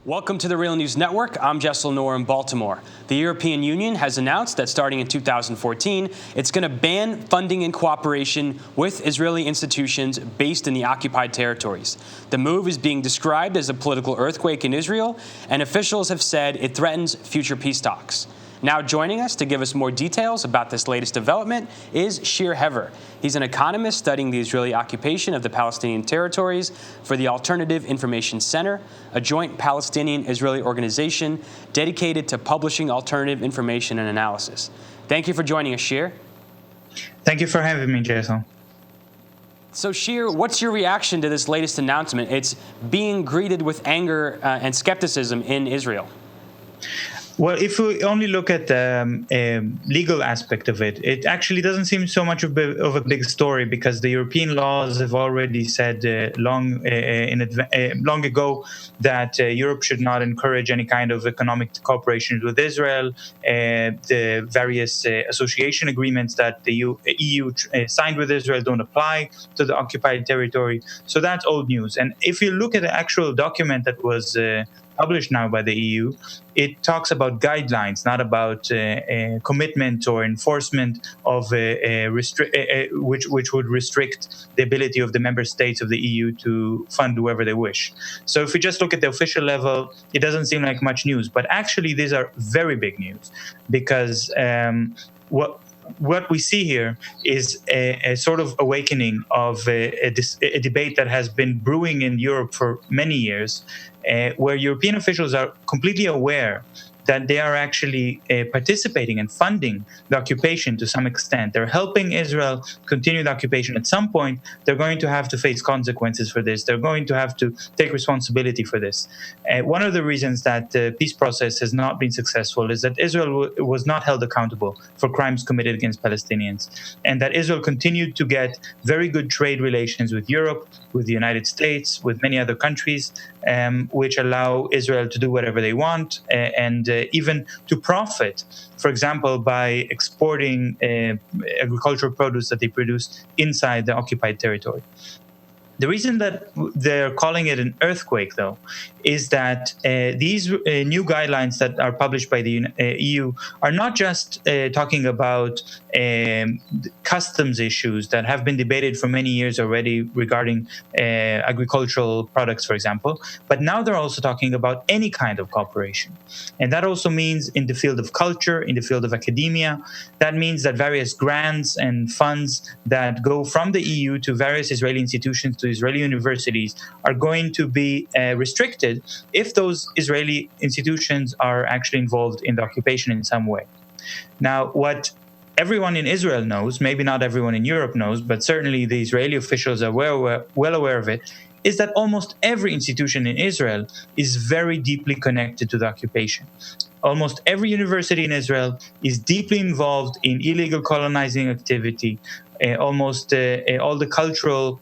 Welcome to the Real News Network. I'm Jessel Noor in Baltimore. The European Union has announced that starting in 2014, it's going to ban funding and cooperation with Israeli institutions based in the occupied territories. The move is being described as a political earthquake in Israel, and officials have said it threatens future peace talks. Now joining us to give us more details about this latest development is Shir Hever. He's an economist studying the Israeli occupation of the Palestinian territories for the Alternative Information Center, a joint Palestinian-Israeli organization dedicated to publishing alternative information and analysis. Thank you for joining us, Shir. Thank you for having me, Jason. So, Shir, what's your reaction to this latest announcement? It's being greeted with anger and skepticism in Israel. Well, if we only look at the legal aspect of it, it actually doesn't seem so much of a big story because the European laws have already said long ago that Europe should not encourage any kind of economic cooperation with Israel. The various association agreements that the EU signed with Israel don't apply to the occupied territory. So that's old news. And if you look at the actual document that was published now by the EU, it talks about guidelines, not about commitment or enforcement of which would restrict the ability of the member states of the EU to fund whoever they wish. So if we just look at the official level, it doesn't seem like much news. But actually, these are very big news because what we see here is a sort of awakening of a debate that has been brewing in Europe for many years, where European officials are completely aware that they are actually participating and funding the occupation to some extent. They're helping Israel continue the occupation. At some point, they're going to have to face consequences for this. They're going to have to take responsibility for this. One of the reasons that the peace process has not been successful is that Israel was not held accountable for crimes committed against Palestinians, and that Israel continued to get very good trade relations with Europe, with the United States, with many other countries, which allow Israel to do whatever they want and even to profit, for example, by exporting agricultural produce that they produce inside the occupied territory. The reason that they're calling it an earthquake, though, is that these new guidelines that are published by the EU are not just talking about customs issues that have been debated for many years already regarding agricultural products, for example, but now they're also talking about any kind of cooperation. And that also means in the field of culture, in the field of academia. That means that various grants and funds that go from the EU to various Israeli institutions, to Israeli universities, are going to be restricted if those Israeli institutions are actually involved in the occupation in some way. Now, what everyone in Israel knows, maybe not everyone in Europe knows, but certainly the Israeli officials are well aware of it, is that almost every institution in Israel is very deeply connected to the occupation. Almost every university in Israel is deeply involved in illegal colonizing activity. Almost all the cultural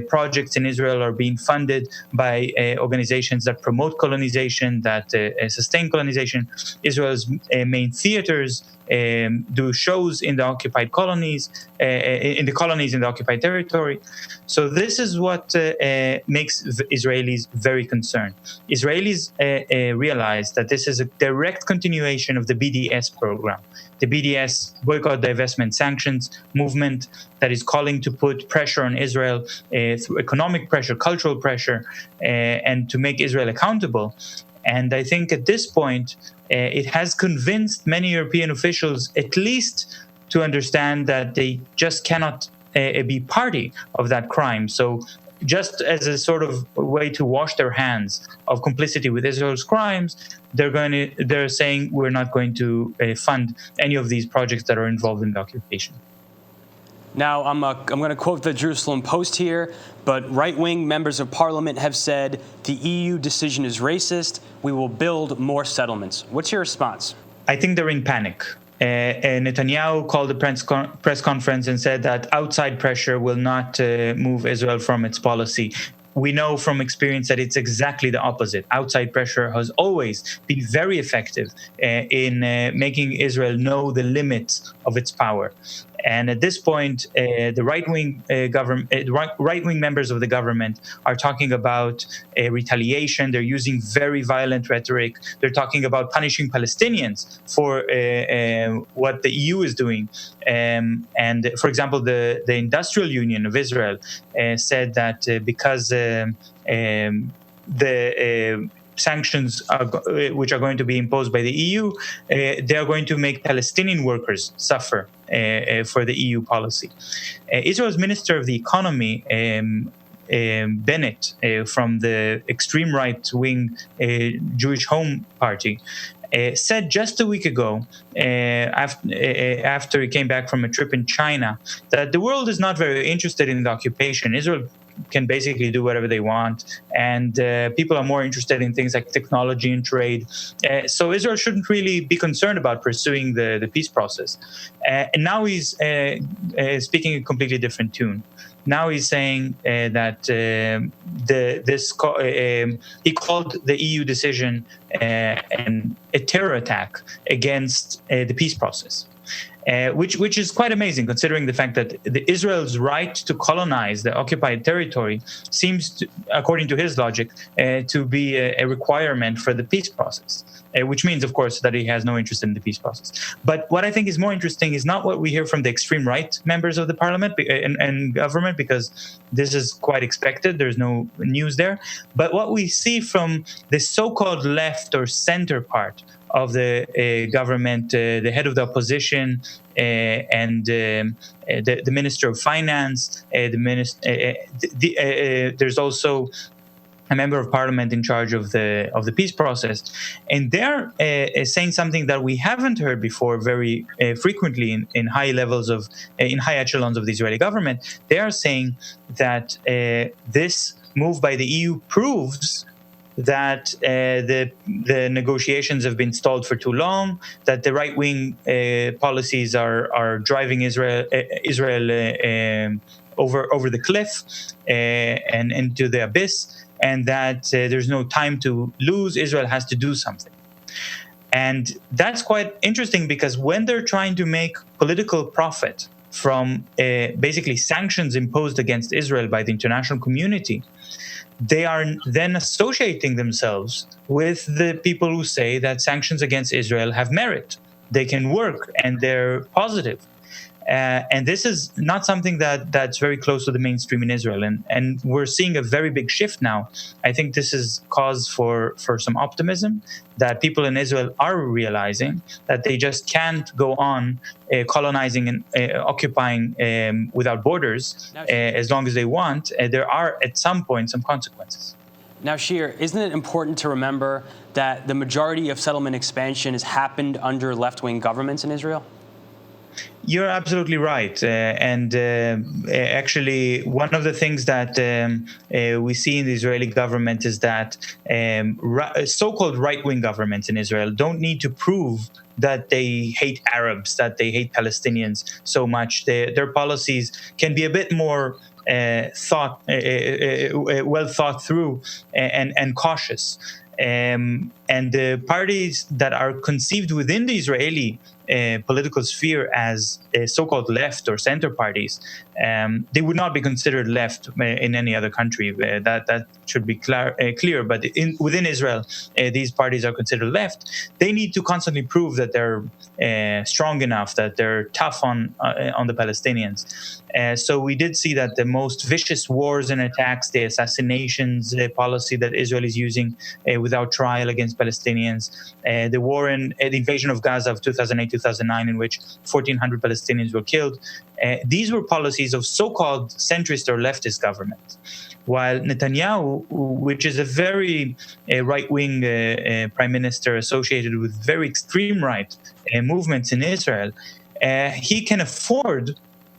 projects in Israel are being funded by organizations that promote colonization, that sustain colonization. Israel's main theaters do shows in the occupied colonies, in the occupied territory. So this is what makes Israelis very concerned. Israelis realize that this is a direct continuation of the BDS program. The BDS, Boycott, Divestment, Sanctions movement that is calling to put pressure on Israel through economic pressure, cultural pressure, and to make Israel accountable. And I think at this point, it has convinced many European officials at least to understand that they just cannot be party of that crime. So just as a sort of way to wash their hands of complicity with Israel's crimes, they're saying we're not going to fund any of these projects that are involved in the occupation. Now, I'm going to quote the Jerusalem Post here, but right-wing members of parliament have said the EU decision is racist. We will build more settlements. What's your response? I think they're in panic. Netanyahu called a press conference and said that outside pressure will not move Israel from its policy. We know from experience that it's exactly the opposite. Outside pressure has always been very effective in making Israel know the limits of its power. And at this point, the right-wing government, right-wing members of the government are talking about retaliation. They're using very violent rhetoric. They're talking about punishing Palestinians for what the EU is doing. And for example, the Industrial Union of Israel said that because the sanctions which are going to be imposed by the EU, they are going to make Palestinian workers suffer for the EU policy. Israel's Minister of the Economy, Bennett, from the extreme right-wing Jewish Home Party, said just a week ago, after he came back from a trip in China, that the world is not very interested in the occupation. Israel can basically do whatever they want, and people are more interested in things like technology and trade. So Israel shouldn't really be concerned about pursuing the peace process. And now he's speaking a completely different tune. Now he's saying that he called the EU decision a terror attack against the peace process. Which is quite amazing, considering the fact that Israel's right to colonize the occupied territory seems, to, according to his logic, to be a requirement for the peace process, which means, of course, that he has no interest in the peace process. But what I think is more interesting is not what we hear from the extreme right members of the parliament and government, because this is quite expected. There's no news there. But what we see from the so-called left or center part of the government, the head of the opposition, and the Minister of Finance. There's also a member of parliament in charge of the peace process, and they're saying something that we haven't heard before very frequently in high levels of in high echelons of the Israeli government. They are saying that this move by the EU proves that the negotiations have been stalled for too long, that the right-wing policies are driving Israel over the cliff and into the abyss, and that there's no time to lose. Israel has to do something. And that's quite interesting, because when they're trying to make political profit from basically sanctions imposed against Israel by the international community, they are then associating themselves with the people who say that sanctions against Israel have merit, they can work, and they're positive. And this is not something that's very close to the mainstream in Israel. And we're seeing a very big shift now. I think this is cause for some optimism, that people in Israel are realizing that they just can't go on colonizing and occupying without borders as long as they want. There are, at some point, some consequences. Now, Shir, isn't it important to remember that the majority of settlement expansion has happened under left-wing governments in Israel? You're absolutely right. Actually, one of the things that we see in the Israeli government is that so-called right-wing governments in Israel don't need to prove that they hate Arabs, that they hate Palestinians so much. Their policies can be a bit more well thought through and cautious. And the parties that are conceived within the Israeli political sphere as so-called left or center parties, they would not be considered left in any other country. That should be clear. But within Israel, these parties are considered left. They need to constantly prove that they're strong enough, that they're tough on the Palestinians. So we did see that the most vicious wars and attacks, the assassinations, the policy that Israel is using without trial against Palestinians, the war and the invasion of Gaza of 2008-2009, in which 1,400 Palestinians were killed. These were policies of so-called centrist or leftist governments. While Netanyahu, which is a very right-wing prime minister associated with very extreme right movements in Israel, he can afford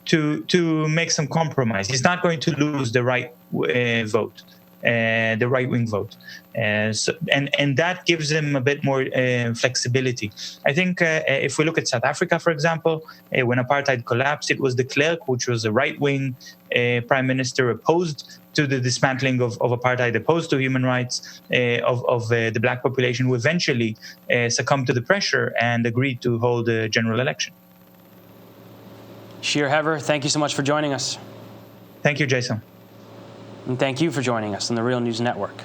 to make some compromise. He's not going to lose the right vote, the right-wing vote. And that gives him a bit more flexibility. I think if we look at South Africa, for example, when apartheid collapsed, it was de Klerk, which was a right-wing prime minister opposed to the dismantling of apartheid, opposed to human rights of the black population, who eventually succumbed to the pressure and agreed to hold a general election. Shir Hever, thank you so much for joining us. Thank you, Jason. And thank you for joining us on the Real News Network.